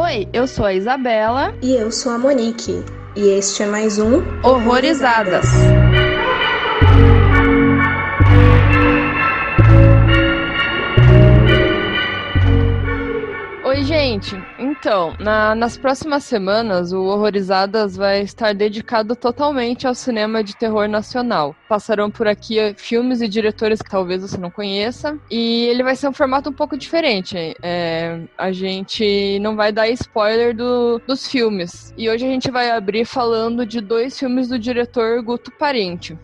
Oi, eu sou a Isabela. E eu sou a Monique. E este é mais um Horrorizadas. Oi, gente. Então, nas próximas semanas, o Horrorizadas vai estar dedicado totalmente ao cinema de terror nacional. Passarão por aqui filmes e diretores que talvez você não conheça. E ele vai ser um formato um pouco diferente. A gente não vai dar spoiler dos filmes. E hoje a gente vai abrir falando de 2 filmes do diretor Guto Parente.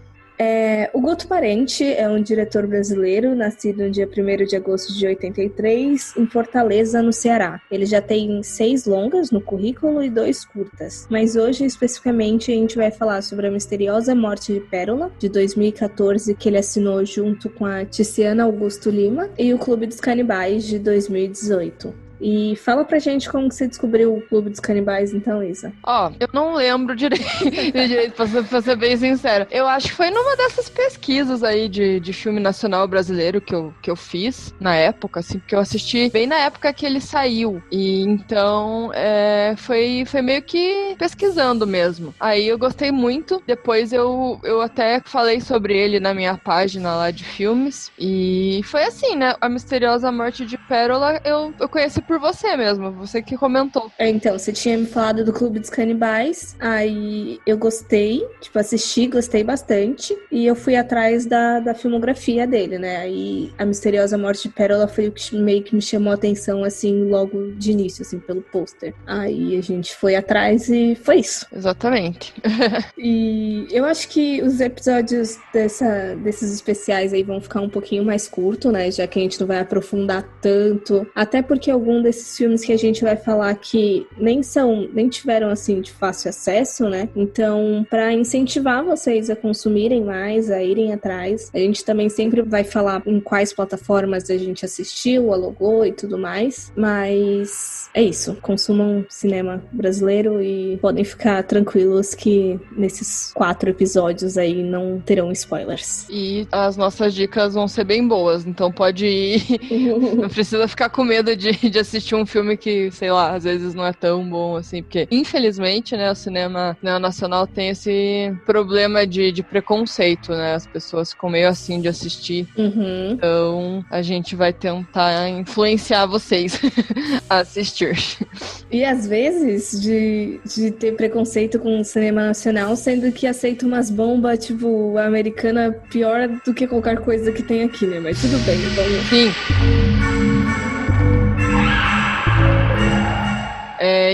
O Guto Parente é um diretor brasileiro, nascido no dia 1º de agosto de 83, em Fortaleza, no Ceará. Ele já tem 6 longas no currículo e 2 curtas. Mas hoje, especificamente, a gente vai falar sobre A Misteriosa Morte de Pérola, de 2014, que ele assinou junto com a Tiziana Augusto Lima, e o Clube dos Canibais, de 2018. E fala pra gente como que você descobriu o Clube dos Canibais, então, Isa. Eu não lembro direito, pra ser bem sincera. Eu acho que foi numa dessas pesquisas aí de filme nacional brasileiro que eu fiz na época, assim, porque eu assisti bem na época que ele saiu. E então foi meio que pesquisando mesmo. Aí eu gostei muito. Depois eu até falei sobre ele na minha página lá de filmes. E foi assim, né? A Misteriosa Morte de Pérola eu conheci por você mesmo, você que comentou. Então, você tinha me falado do Clube dos Canibais, aí eu gostei, assisti, gostei bastante, e eu fui atrás da filmografia dele, né? Aí A Misteriosa Morte de Pérola foi o que meio que me chamou a atenção, assim, logo de início, assim, pelo pôster. Aí a gente foi atrás e foi isso. Exatamente. E eu acho que os episódios desses especiais aí vão ficar um pouquinho mais curto, né? Já que a gente não vai aprofundar tanto. Até porque algum desses filmes que a gente vai falar aqui nem tiveram, assim, de fácil acesso, né? Então, para incentivar vocês a consumirem mais, a irem atrás, a gente também sempre vai falar em quais plataformas a gente assistiu, alugou e tudo mais. Mas é isso. Consumam cinema brasileiro e podem ficar tranquilos que nesses 4 episódios aí não terão spoilers. E as nossas dicas vão ser bem boas, então pode ir. Não precisa ficar com medo de assistir um filme que, sei lá, às vezes não é tão bom assim, porque infelizmente, né, o cinema nacional tem esse problema de preconceito, né? As pessoas ficam meio assim de assistir. Então a gente vai tentar influenciar vocês a assistir. E às vezes de ter preconceito com o cinema nacional, sendo que aceita umas bombas, tipo, americana pior do que qualquer coisa que tem aqui, né? Mas tudo bem, vamos. Sim.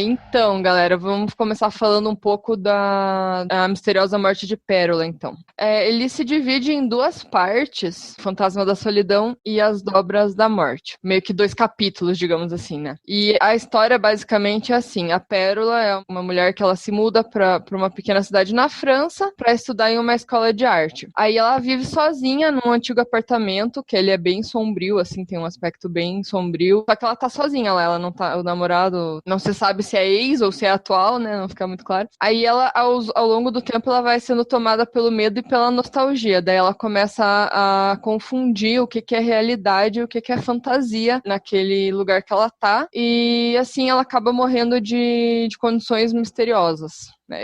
Então, galera, vamos começar falando um pouco da Misteriosa Morte de Pérola, então. Ele se divide em 2 partes, Fantasma da Solidão e As Dobras da Morte. Meio que 2 capítulos, digamos assim, né? E a história basicamente é assim, a Pérola é uma mulher que ela se muda pra uma pequena cidade na França pra estudar em uma escola de arte. Aí ela vive sozinha num antigo apartamento, que ele é bem sombrio, assim, tem um aspecto bem sombrio. Só que ela tá sozinha lá, ela não tá, o namorado não se sabe se é ex ou se é atual, né? Não fica muito claro. Aí ela, ao longo do tempo, ela vai sendo tomada pelo medo e pela nostalgia. Daí ela começa a confundir o que é realidade e o que é fantasia naquele lugar que ela tá. E assim ela acaba morrendo de condições misteriosas.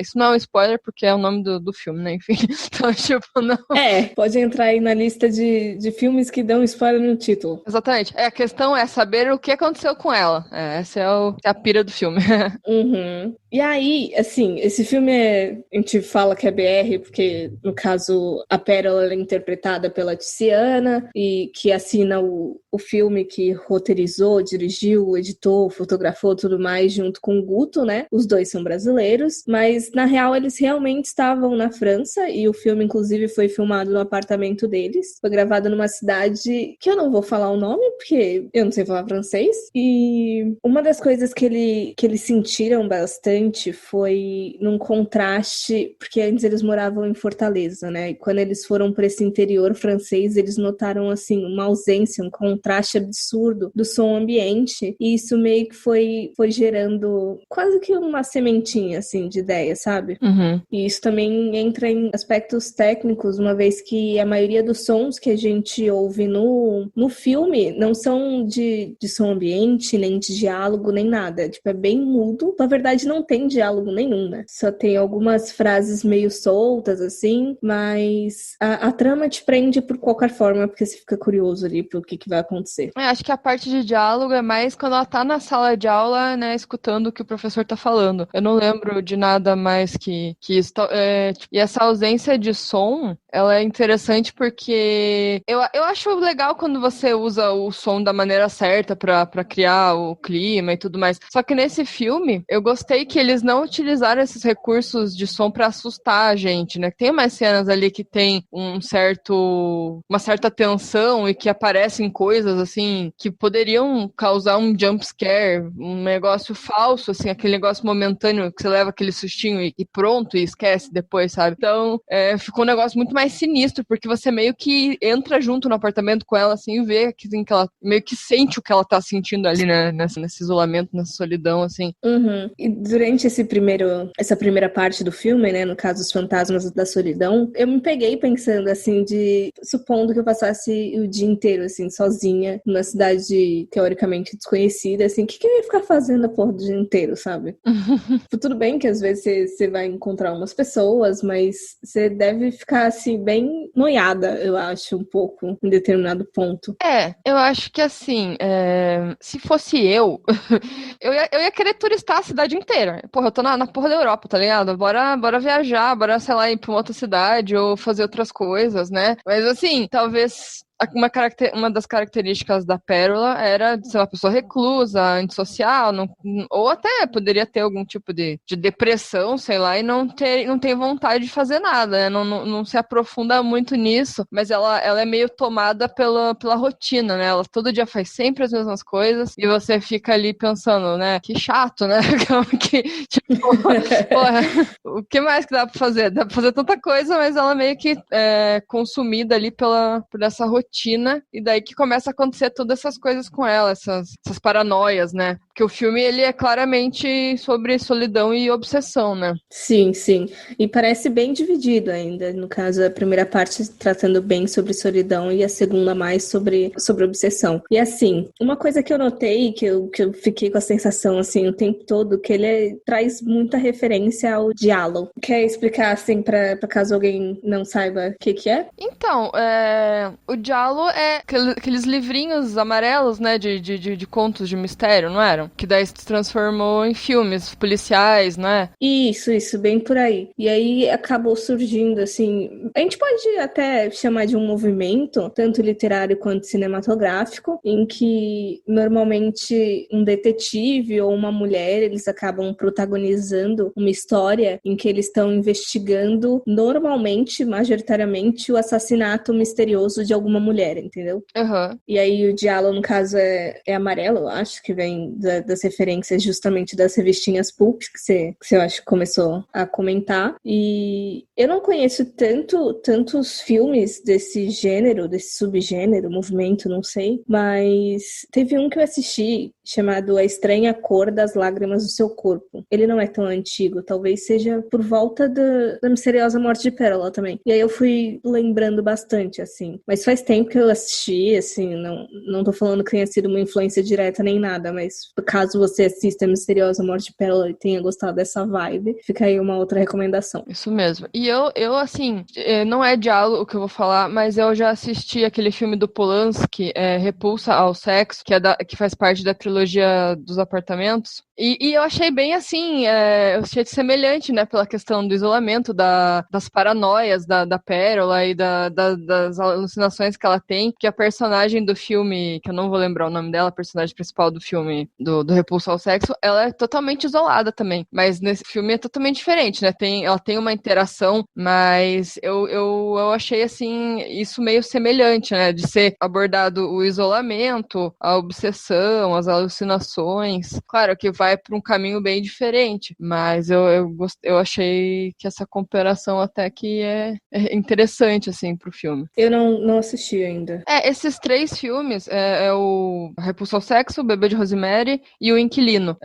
Isso não é um spoiler, porque é o nome do filme, né? Enfim. Então, não. Pode entrar aí na lista de filmes que dão spoiler no título. Exatamente. A questão é saber o que aconteceu com ela. Essa é a pira do filme. E aí, assim, esse filme a gente fala que é BR, porque, no caso, a Pérola é interpretada pela Tiziana, e que assina o filme, que roteirizou, dirigiu, editou, fotografou, tudo mais, junto com o Guto, né? Os 2 são brasileiros, mas, na real, eles realmente estavam na França, e o filme, inclusive, foi filmado no apartamento deles. Foi gravado numa cidade que eu não vou falar o nome, porque eu não sei falar francês. E uma das coisas que eles sentiram bastante foi num contraste, porque antes eles moravam em Fortaleza, né? E quando eles foram para esse interior francês, eles notaram, assim, uma ausência, um contraste absurdo do som ambiente. E isso meio que foi gerando quase que uma sementinha, assim, de ideia. ideia, sabe? Uhum. E isso também entra em aspectos técnicos, uma vez que a maioria dos sons que a gente ouve no filme não são de som ambiente, nem de diálogo, nem nada. Tipo, é bem mudo. Na verdade, não tem diálogo nenhum, né? Só tem algumas frases meio soltas, assim, mas a trama te prende por qualquer forma, porque você fica curioso ali pro que vai acontecer. Acho que a parte de diálogo é mais quando ela tá na sala de aula, né, escutando o que o professor tá falando. Eu não lembro de nada mais que isso. E essa ausência de som, ela é interessante porque eu acho legal quando você usa o som da maneira certa pra criar o clima e tudo mais. Só que nesse filme, eu gostei que eles não utilizaram esses recursos de som pra assustar a gente, né? Tem umas cenas ali que tem uma certa tensão e que aparecem coisas assim que poderiam causar um jump scare, um negócio falso, assim, aquele negócio momentâneo que você leva aquele sustinho e pronto, e esquece depois, sabe? Então, ficou um negócio muito mais sinistro, porque você meio que entra junto no apartamento com ela, assim, e vê que, assim, que ela meio que sente o que ela tá sentindo ali, né, nesse isolamento, nessa solidão, assim. Uhum. E durante essa primeira parte do filme, né, no caso, Os Fantasmas da Solidão, eu me peguei pensando, assim, supondo que eu passasse o dia inteiro, assim, sozinha, numa cidade teoricamente desconhecida, assim, o que eu ia ficar fazendo a porra do dia inteiro, sabe? Tudo bem que às vezes você vai encontrar umas pessoas, mas você deve ficar, assim, bem noiada, eu acho, um pouco, em determinado ponto. Eu acho que assim, se fosse eu ia querer turistar a cidade inteira. Porra, eu tô na porra da Europa, tá ligado? Bora viajar, bora, sei lá, ir pra uma outra cidade ou fazer outras coisas, né? Mas assim, talvez uma das características da Pérola era de ser uma pessoa reclusa, antissocial, ou até poderia ter algum tipo de depressão, sei lá, e não ter vontade de fazer nada, né? Não se aprofunda muito nisso, mas ela é meio tomada pela rotina, né? Ela todo dia faz sempre as mesmas coisas e você fica ali pensando, né? Que chato, né? Porra, o que mais que dá pra fazer? Dá pra fazer tanta coisa, mas ela meio que é consumida ali por essa rotina, e daí que começa a acontecer todas essas coisas com ela, essas paranoias, né? Porque o filme, ele é claramente sobre solidão e obsessão, né? Sim, sim. E parece bem dividido ainda. No caso, a primeira parte tratando bem sobre solidão e a segunda mais sobre obsessão. E assim, uma coisa que eu notei, que eu fiquei com a sensação, assim, o tempo todo, que ele traz muita referência ao diálogo. Quer explicar, assim, pra caso alguém não saiba o que é? Então, o Giallo é aqueles livrinhos amarelos, né, de contos de mistério, não eram? Que daí se transformou em filmes policiais, não é? Isso, bem por aí. E aí acabou surgindo, assim, a gente pode até chamar de um movimento, tanto literário quanto cinematográfico, em que normalmente um detetive ou uma mulher, eles acabam protagonizando uma história em que eles estão investigando, normalmente, majoritariamente, o assassinato misterioso de alguma mulher, entendeu? Uhum. E aí o Diallo, no caso, é amarelo, eu acho, que vem das referências justamente das revistinhas Pulp, que você eu acho que começou a comentar. E eu não conheço tantos filmes desse gênero, desse subgênero, movimento, não sei, mas teve um que eu assisti chamado A Estranha Cor das Lágrimas do Seu Corpo. Ele não é tão antigo, talvez seja por volta da misteriosa morte de Pérola também. E aí eu fui lembrando bastante, assim. Mas faz tempo que eu assisti, assim, não tô falando que tenha sido uma influência direta nem nada, mas caso você assista a misteriosa morte de Pérola e tenha gostado dessa vibe, fica aí uma outra recomendação. Isso mesmo. E eu assim, não é diálogo o que eu vou falar, mas eu já assisti aquele filme do Polanski, Repulsa ao Sexo, que faz parte da trilogia dos apartamentos. E eu achei bem assim, eu achei semelhante, né, pela questão do isolamento, das paranoias da Pérola e das alucinações que ela tem, que a personagem do filme, que eu não vou lembrar o nome dela, a personagem principal do filme do Repulso ao Sexo, ela é totalmente isolada também, mas nesse filme é totalmente diferente, né, ela tem uma interação, mas eu achei, assim, isso meio semelhante, né, de ser abordado o isolamento, a obsessão, as alucinações, claro que vai para um caminho bem diferente, mas eu achei que essa comparação até que é interessante, assim, pro filme. Eu não assisti ainda. Esses três filmes, o Repulsa ao Sexo, o Bebê de Rosemary e O Inquilino.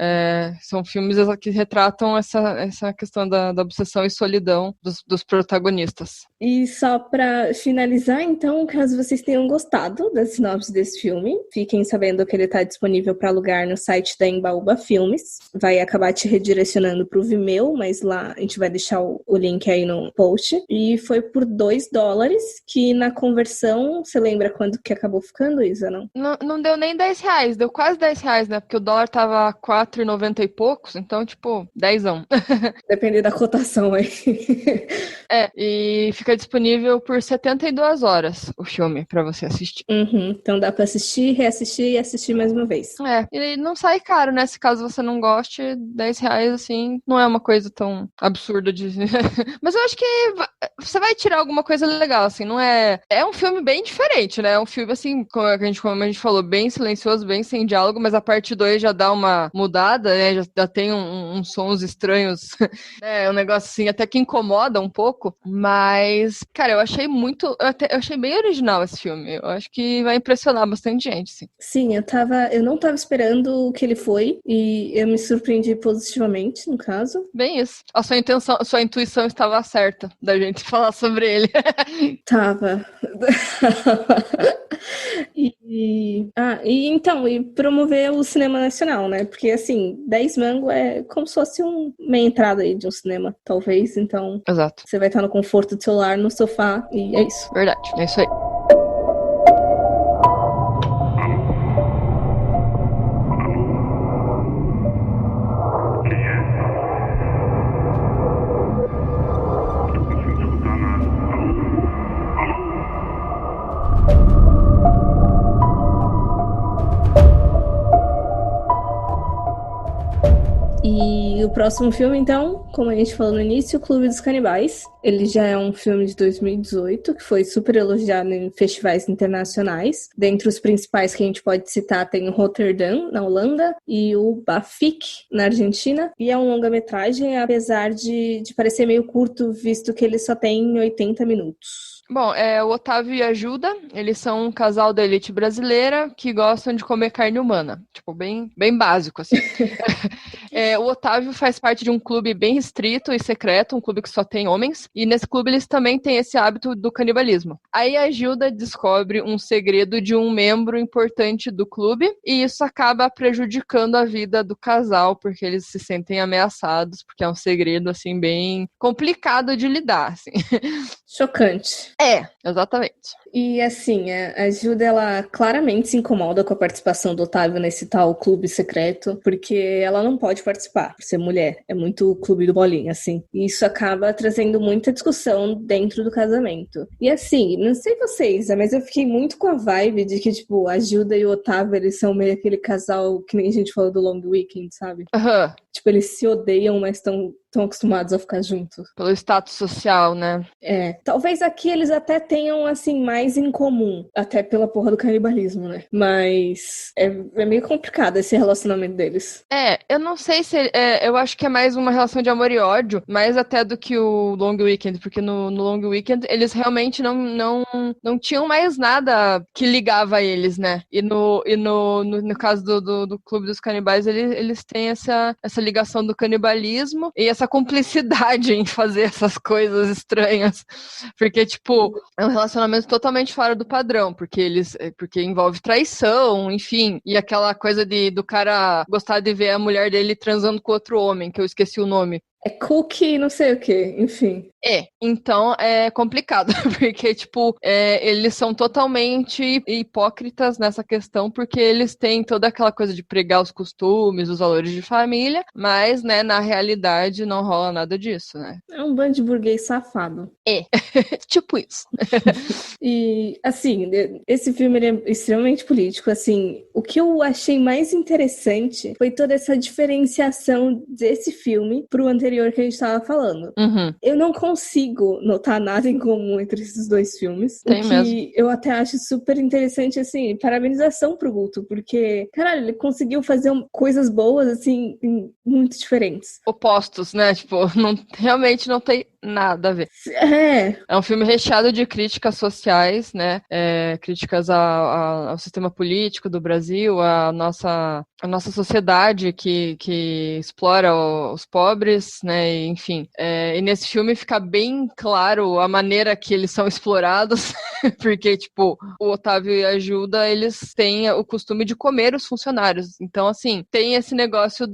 São filmes que retratam essa questão da obsessão e solidão dos protagonistas. E só pra finalizar, então, caso vocês tenham gostado da sinopse desse filme, fiquem sabendo que ele tá disponível para alugar no site da Embaúba Filmes. Vai acabar te redirecionando pro Vimeo, mas lá a gente vai deixar o link aí no post. E foi por $2, que na conversão, você lembra quanto que acabou ficando, Isa, não? Não deu nem R$10, deu quase R$10, né? Porque o dólar tava 4,90 e poucos, então, tipo, 10ão. Depende da cotação aí. E fica disponível por 72 horas o filme pra você assistir. Então dá pra assistir, reassistir e assistir mais uma vez. E não sai caro, né? Se caso você não goste, R$10, assim, não é uma coisa tão absurda de... Mas eu acho que você vai tirar alguma coisa legal, assim, não é... É um filme bem diferente, né? É um filme, assim, como a gente falou, bem silencioso, bem sem diálogo, mas a parte 2 já dá uma mudada, né? Já tem uns sons estranhos, né? Um negócio, assim, até que incomoda um pouco, mas, cara, eu achei bem original esse filme. Eu acho que vai impressionar bastante gente, sim. Sim, eu não tava esperando o que ele foi e eu me surpreendi positivamente, no caso. Bem isso. A sua intuição estava certa da gente falar sobre ele. Tava. E promover o cinema nacional, né? Porque, assim, 10 mango é como se fosse uma entrada aí de um cinema, talvez. Então, Exato. você vai estar no conforto do seu lar, no sofá, e é isso. Verdade, é isso aí. E o próximo filme, então, como a gente falou no início, O Clube dos Canibais. Ele já é um filme de 2018, que foi super elogiado em festivais internacionais. Dentre os principais que a gente pode citar tem o Rotterdam, na Holanda, e o Bafik, na Argentina. E é um longa-metragem, apesar de parecer meio curto, visto que ele só tem 80 minutos. Bom, o Otávio e a Ajuda, eles são um casal da elite brasileira que gostam de comer carne humana. Tipo, bem, bem básico, assim. O Otávio faz parte de um clube bem restrito e secreto, um clube que só tem homens, e nesse clube eles também têm esse hábito do canibalismo. Aí a Gilda descobre um segredo de um membro importante do clube, e isso acaba prejudicando a vida do casal, porque eles se sentem ameaçados, porque é um segredo, assim, bem complicado de lidar, assim. Chocante. Exatamente. E assim, a Gilda, ela claramente se incomoda com a participação do Otávio nesse tal clube secreto, porque ela não pode participar, por ser mulher. É muito clube do bolinha, assim. E isso acaba trazendo muita discussão dentro do casamento. E assim, não sei vocês, mas eu fiquei muito com a vibe de que, tipo, a Gilda e o Otávio, eles são meio aquele casal que nem a gente falou do Long Weekend, sabe? Aham. Tipo, eles se odeiam, mas estão acostumados a ficar juntos. Pelo status social, né? Talvez aqui eles até tenham, assim, mais em comum. Até pela porra do canibalismo, né? Mas é meio complicado esse relacionamento deles. Eu não sei se... eu acho que é mais uma relação de amor e ódio, mais até do que o Long Weekend, porque no Long Weekend eles realmente não tinham mais nada que ligava eles, né? E no caso do Clube dos Canibais, eles têm essa ligação do canibalismo e essa cumplicidade em fazer essas coisas estranhas. Porque, tipo, é um relacionamento totalmente fora do padrão, porque envolve traição, enfim, e aquela coisa do cara gostar de ver a mulher dele transando com outro homem, que eu esqueci o nome. É cookie, não sei o que, enfim. Então é complicado, porque, tipo, eles são totalmente hipócritas nessa questão, porque eles têm toda aquela coisa de pregar os costumes, os valores de família, mas, né, na realidade não rola nada disso, né? É um bando de burguês safado. Tipo isso. E, assim, esse filme ele é extremamente político, assim, o que eu achei mais interessante foi toda essa diferenciação desse filme pro anterior que a gente tava falando. Uhum. Eu não consigo notar nada em comum entre esses dois filmes. Tem o que mesmo. eu até acho super interessante, assim, parabenização pro Guto, porque, caralho, ele conseguiu fazer coisas boas, assim, muito diferentes. Opostos, né? Tipo, realmente não tem nada a ver. É. É um filme recheado de críticas sociais, né? Críticas ao sistema político do Brasil, a nossa sociedade que explora os pobres, né? E, enfim. E nesse filme fica bem claro a maneira que eles são explorados, porque, tipo, o Otávio e a Gilda, eles têm o costume de comer os funcionários. Então, assim, tem esse negócio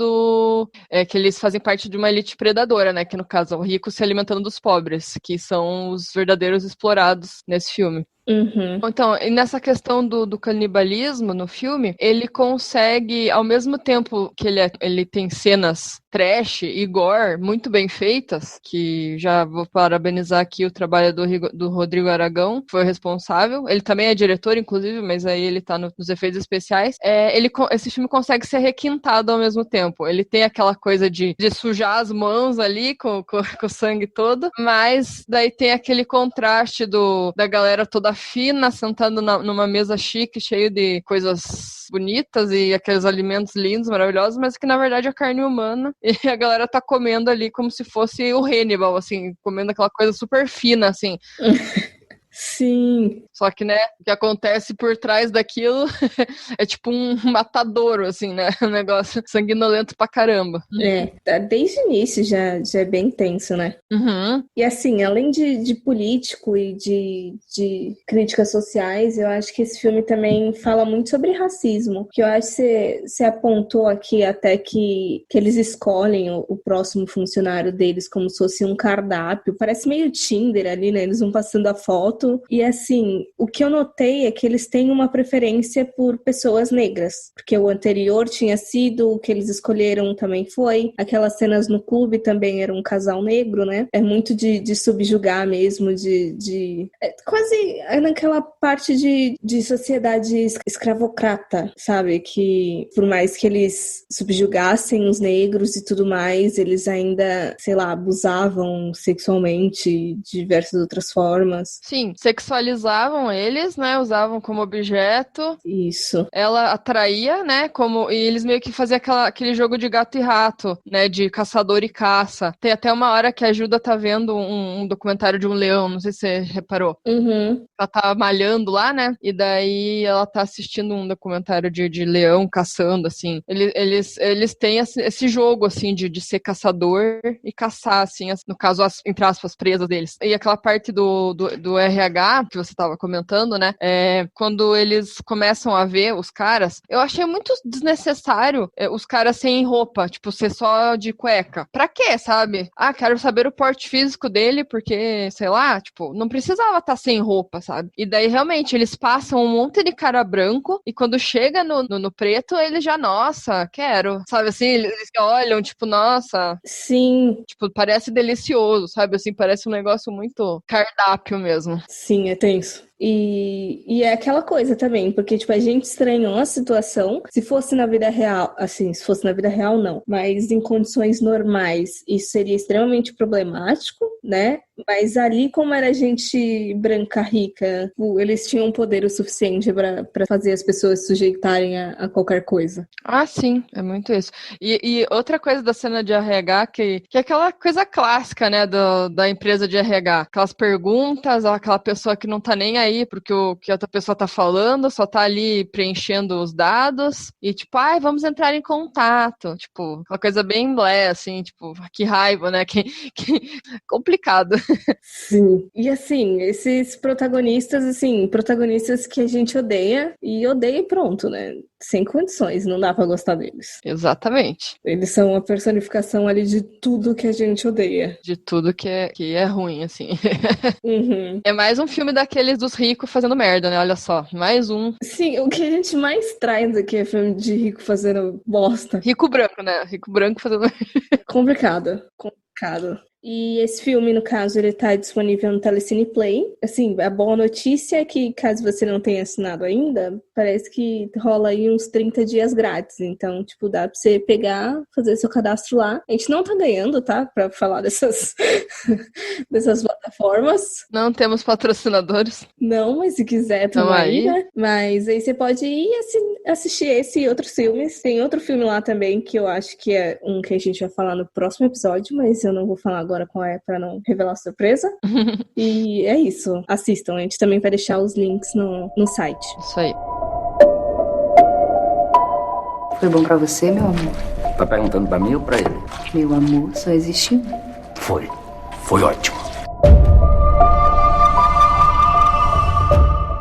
que eles fazem parte de uma elite predadora, né? Que no caso é o rico se alimentando dos pobres, que são os verdadeiros explorados nesse filme. Uhum. Então, e nessa questão do canibalismo no filme, ele consegue, ao mesmo tempo que ele tem cenas trash e gore muito bem feitas, que já vou parabenizar aqui o trabalho do Rodrigo Aragão, que foi o responsável. Ele também é diretor, inclusive, mas aí ele tá nos efeitos especiais. Esse filme consegue ser requintado ao mesmo tempo. Ele tem aquela coisa de sujar as mãos ali com o sangue todo, mas daí tem aquele contraste da galera toda fina, sentando numa mesa chique, cheio de coisas bonitas e aqueles alimentos lindos, maravilhosos, mas que na verdade é carne humana e a galera tá comendo ali como se fosse o Hannibal, assim, comendo aquela coisa super fina, assim. Sim. Só que, né, o que acontece por trás daquilo é tipo um matadouro, assim, né? Um negócio sanguinolento pra caramba. Desde o início já é bem tenso, né? Uhum. E assim, além de político e de críticas sociais, eu acho que esse filme também fala muito sobre racismo, que eu acho que você apontou aqui até que eles escolhem o próximo funcionário deles como se fosse um cardápio, parece meio Tinder ali, né? Eles vão passando a foto, e assim, o que eu notei é que eles têm uma preferência por pessoas negras, porque o anterior tinha sido, o que eles escolheram também foi, aquelas cenas no clube também era um casal negro, né? É muito de subjugar mesmo, quase naquela parte de sociedade escravocrata, sabe? Que por mais que eles subjugassem os negros e tudo mais, eles ainda, sei lá, abusavam sexualmente de diversas outras formas. Sim, sexualizavam eles, né? Usavam como objeto. Isso. Ela atraía, né? E eles meio que faziam aquele jogo de gato e rato, né? De caçador e caça. Tem até uma hora que a Ajuda tá vendo um documentário de um leão, não sei se você reparou. Uhum. Ela tá malhando lá, né? E daí ela tá assistindo um documentário de leão caçando, assim. Eles têm esse jogo, assim, de ser caçador e caçar, assim, no caso, entre aspas, presas deles. E aquela parte do RH que você tava comentando, né? Quando eles começam a ver os caras, eu achei muito desnecessário os caras sem roupa, tipo, ser só de cueca. Pra quê, sabe? Quero saber o porte físico dele, porque, sei lá, tipo, não precisava estar sem roupa, sabe? E daí, realmente, eles passam um monte de cara branco e quando chega no preto, eles já, nossa, quero. Sabe assim? Eles olham, tipo, nossa. Sim. Tipo, parece delicioso, sabe? Assim, parece um negócio muito cardápio mesmo. Sim, é tenso. E é aquela coisa também, porque, tipo, a gente estranhou a situação. Se fosse na vida real, assim, se fosse na vida real, não. Mas em condições normais, isso seria extremamente problemático, né? Mas ali, como era gente branca rica, eles tinham poder o suficiente pra fazer as pessoas se sujeitarem a qualquer coisa. Sim, é muito isso. E outra coisa da cena de RH, que é aquela coisa clássica, né, da empresa de RH. Aquelas perguntas, aquela pessoa que não tá nem aí porque o que a outra pessoa tá falando, só tá ali preenchendo os dados e tipo, vamos entrar em contato. Tipo, uma coisa bem blé, assim, tipo, que raiva, né? Que complicado. Sim. E assim, esses protagonistas, assim, protagonistas que a gente odeia e pronto, né? Sem condições, não dá pra gostar deles. Exatamente. Eles são uma personificação ali de tudo que a gente odeia. De tudo que é ruim, assim. Uhum. É mais um filme daqueles dos ricos fazendo merda, né? Olha só. Mais um. Sim, o que a gente mais traz aqui é filme de rico fazendo bosta. Rico branco, né? Rico branco fazendo. Complicado. Complicado. E esse filme, no caso, ele tá disponível no Telecine Play. Assim, a boa notícia é que, caso você não tenha assinado ainda, parece que rola aí uns 30 dias grátis. Então, tipo, dá pra você pegar, fazer seu cadastro lá. A gente não tá ganhando, tá? Pra falar dessas plataformas. Não temos patrocinadores. Não, mas se quiser, tamo aí, né? Mas aí você pode ir assistir esse e outros filmes. Tem outro filme lá também, que eu acho que é um que a gente vai falar no próximo episódio, mas eu não vou falar agora agora qual é pra não revelar surpresa. E é isso. Assistam. A gente também vai deixar os links no site. Isso aí. Foi bom pra você, meu amor? Tá perguntando pra mim ou pra ele? Meu amor, só existe um. Foi ótimo.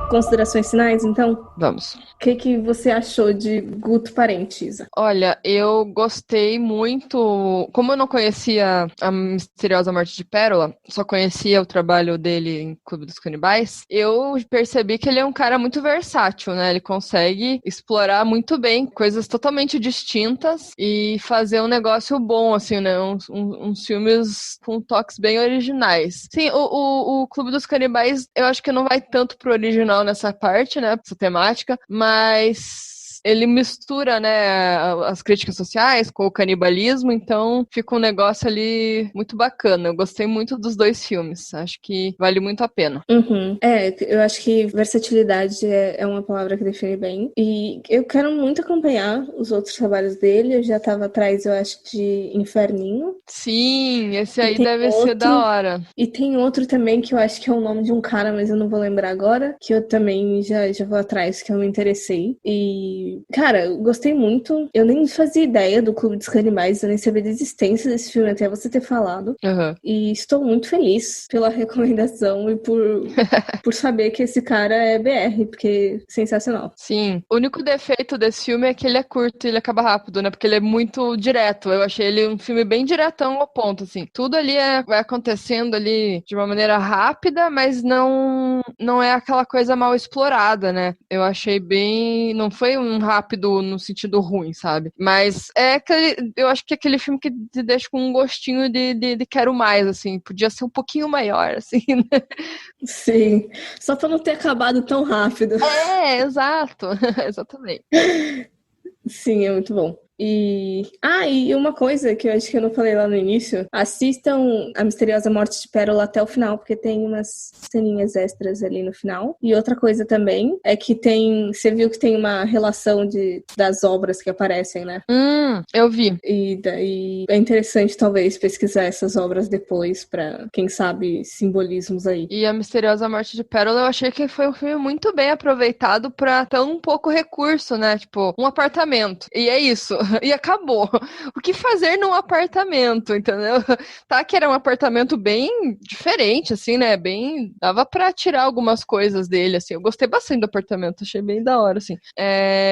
Considerações finais, então? Vamos. O que você achou de Guto Parente, Isa? Olha, eu gostei muito. Como eu não conhecia a Misteriosa Morte de Pérola, só conhecia o trabalho dele em Clube dos Canibais, eu percebi que ele é um cara muito versátil, né? Ele consegue explorar muito bem coisas totalmente distintas e fazer um negócio bom, assim, né? Uns filmes com toques bem originais. Sim, o Clube dos Canibais, eu acho que não vai tanto pro original nessa parte, né? Essa temática, mas ele mistura, né, as críticas sociais com o canibalismo, então fica um negócio ali muito bacana. Eu gostei muito dos dois filmes, acho que vale muito a pena. Uhum. Eu acho que versatilidade é uma palavra que define bem, e eu quero muito acompanhar os outros trabalhos dele. Eu já tava atrás, eu acho, de Inferninho. Sim, esse aí deve ser da hora. E tem outro também que eu acho que é o nome de um cara, mas eu não vou lembrar agora, que eu também já vou atrás, que eu me interessei. E cara, eu gostei muito. Eu nem fazia ideia do Clube dos Canibais, eu nem sabia da existência desse filme até você ter falado. Uhum. E estou muito feliz pela recomendação e por saber que esse cara é BR, porque é sensacional. Sim. O único defeito desse filme é que ele é curto e ele acaba rápido, né? Porque ele é muito direto. Eu achei ele um filme bem diretão ao ponto, assim. Tudo ali vai acontecendo ali de uma maneira rápida, mas não é aquela coisa mal explorada, né? Eu achei bem... Não foi um rápido no sentido ruim, sabe? Mas eu acho que é aquele filme que te deixa com um gostinho de quero mais, assim. Podia ser um pouquinho maior, assim, né? Sim. Só pra não ter acabado tão rápido. Exato. Exatamente. Sim, é muito bom. E uma coisa que eu acho que eu não falei lá no início: assistam A Misteriosa Morte de Pérola até o final, porque tem umas ceninhas extras ali no final. E outra coisa também é que você viu que tem uma relação das obras que aparecem, né? Eu vi. E daí é interessante talvez pesquisar essas obras depois pra, quem sabe, simbolismos aí. E A Misteriosa Morte de Pérola, eu achei que foi um filme muito bem aproveitado pra tão pouco recurso, né? Tipo, um apartamento. E é isso. E acabou. O que fazer num apartamento, entendeu? Tá, que era um apartamento bem diferente, assim, né? Bem... Dava pra tirar algumas coisas dele, assim. Eu gostei bastante do apartamento, achei bem da hora, assim.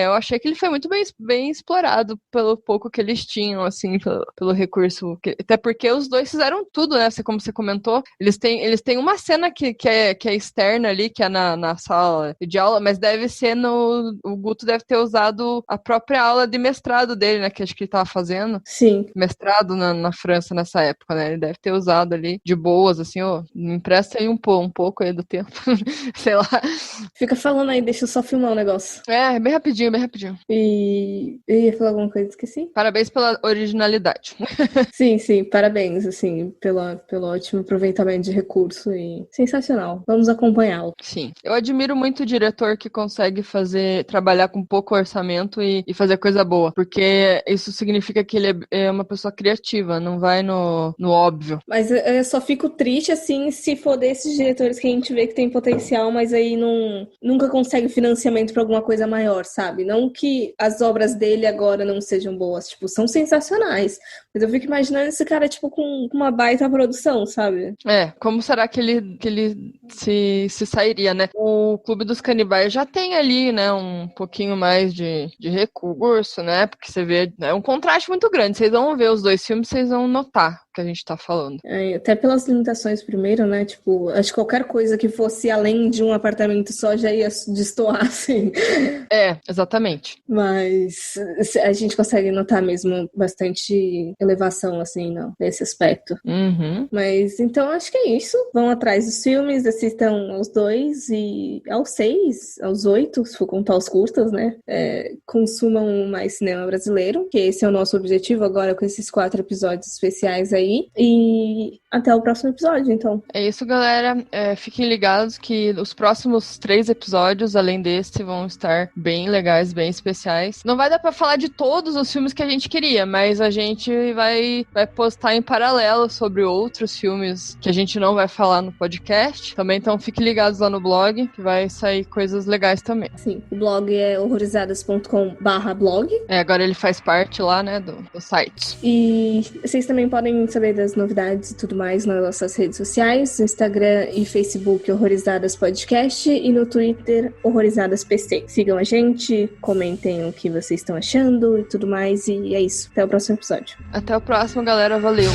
Eu achei que ele foi muito bem explorado pelo pouco que eles tinham, assim, pelo recurso. Até porque os dois fizeram tudo, né? Como você comentou. Eles têm uma cena que é externa ali, que é na sala de aula, mas deve ser o Guto deve ter usado a própria aula de mestrado dele, né? Que acho que ele tava fazendo. Sim. Mestrado na França nessa época, né? Ele deve ter usado ali de boas, assim, me empresta aí um pouco aí do tempo. Sei lá. Fica falando aí, deixa eu só filmar um negócio. Bem rapidinho, bem rapidinho. E eu ia falar alguma coisa, esqueci. Parabéns pela originalidade. Sim, parabéns, assim, pelo ótimo aproveitamento de recurso e sensacional. Vamos acompanhá-lo. Sim. Eu admiro muito o diretor que consegue trabalhar com pouco orçamento e fazer coisa boa, porque isso significa que ele é uma pessoa criativa, não vai no óbvio. Mas eu só fico triste, assim, se for desses diretores que a gente vê que tem potencial, mas aí nunca consegue financiamento pra alguma coisa maior, sabe? Não que as obras dele agora não sejam boas, tipo, são sensacionais, mas eu fico imaginando esse cara, tipo, com uma baita produção, sabe? Como será que ele se sairia, né? O Clube dos Canibais já tem ali, né, um pouquinho mais de recurso, né? Porque você vê, é um contraste muito grande. Vocês vão ver os dois filmes, vocês vão notar o que a gente tá falando. Até pelas limitações primeiro, né? Tipo, acho que qualquer coisa que fosse além de um apartamento só já ia destoar, assim. Exatamente. Mas a gente consegue notar mesmo bastante elevação, assim, nesse aspecto. Uhum. Mas então acho que é isso. Vão atrás dos filmes, assistam aos 2 e aos 6, aos 8, se for contar os curtas, né? Consumam mais cinema brasileiro, que esse é o nosso objetivo agora com esses 4 episódios especiais aí. aí. E até o próximo episódio, então. É isso, galera. Fiquem ligados que os próximos 3 episódios, além desse, vão estar bem legais, bem especiais. Não vai dar pra falar de todos os filmes que a gente queria, mas a gente vai postar em paralelo sobre outros filmes que a gente não vai falar no podcast. Também, então, fiquem ligados lá no blog, que vai sair coisas legais também. Sim, o blog é horrorizadas.com/blog. Agora ele faz parte lá, né, do site. E vocês também podem saber das novidades e tudo mais nas nossas redes sociais, no Instagram e Facebook Horrorizadas Podcast e no Twitter Horrorizadas PC. Sigam a gente, comentem o que vocês estão achando e tudo mais, e é isso. Até o próximo episódio. Até o próximo, galera. Valeu!